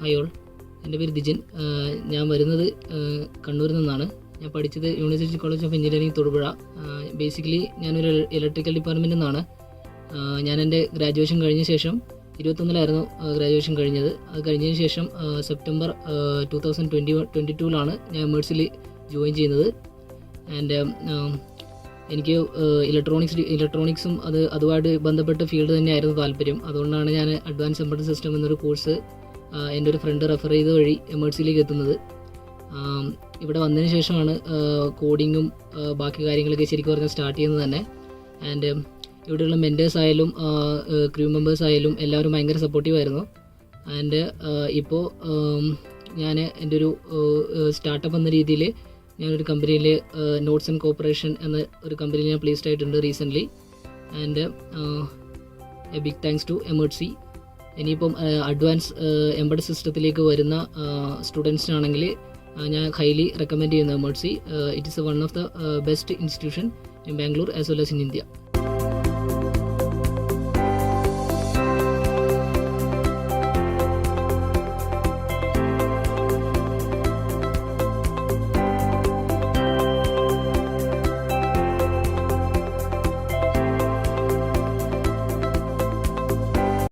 Hi all, എൻ്റെ പേര് ദിജിൻ. ഞാൻ വരുന്നത് കണ്ണൂരിൽ നിന്നാണ്. ഞാൻ പഠിച്ചത് university college of engineering Thodupuzha. Basically ഞാനൊരു ഇലക്ട്രിക്കൽ ഡിപ്പാർട്ട്മെൻറ്റിൽ നിന്നാണ്. ഞാൻ എൻ്റെ ഗ്രാജുവേഷൻ കഴിഞ്ഞ ശേഷം 2021 ഗ്രാജുവേഷൻ കഴിഞ്ഞത്. അത് കഴിഞ്ഞതിന് ശേഷം സെപ്റ്റംബർ 2022 ഞാൻ എമർട്സിൽ ജോയിൻ ചെയ്യുന്നത്. ആൻഡ് എനിക്ക് ഇലക്ട്രോണിക്സും അതുമായിട്ട് ബന്ധപ്പെട്ട ഫീൽഡ് തന്നെയായിരുന്നു താല്പര്യം. അതുകൊണ്ടാണ് ഞാൻ അഡ്വാൻസ് എംബഡഡ് സിസ്റ്റം എന്നൊരു കോഴ്സ് എൻ്റെ ഒരു ഫ്രണ്ട് റെഫർ ചെയ്ത വഴി എമർട്സിലേക്ക് എത്തുന്നത്. ഇവിടെ വന്നതിന് ശേഷമാണ് കോഡിങ്ങും ബാക്കി കാര്യങ്ങളൊക്കെ ശരിക്കും പറഞ്ഞാൽ സ്റ്റാർട്ട് ചെയ്യുന്നത് തന്നെ. ആൻഡ് ഇവിടെയുള്ള മെൻറ്റേഴ്സ് ആയാലും ക്രൂ മെമ്പേഴ്സ് ആയാലും എല്ലാവരും ഭയങ്കര സപ്പോർട്ടീവായിരുന്നു. ആൻഡ് ഇപ്പോൾ ഞാൻ എൻ്റെ ഒരു സ്റ്റാർട്ടപ്പ് എന്ന രീതിയിൽ ഞാനൊരു കമ്പനിയിൽ നോട്ട്സൺ കോർപ്പറേഷൻ എന്ന ഒരു കമ്പനിയിൽ ഞാൻ പ്ലേസ്ഡ് ആയിട്ടുണ്ട് recently. And a big thanks to Emertxe. ഇനിയിപ്പം അഡ്വാൻസ് എംബഡഡ് സിസ്റ്റത്തിലേക്ക് വരുന്ന സ്റ്റുഡൻസിനാണെങ്കിൽ ഞാൻ ഹൈലി റെക്കമെൻഡ് ചെയ്യുന്നു Emertxe. It is one of the best institution in Bangalore as well as in India.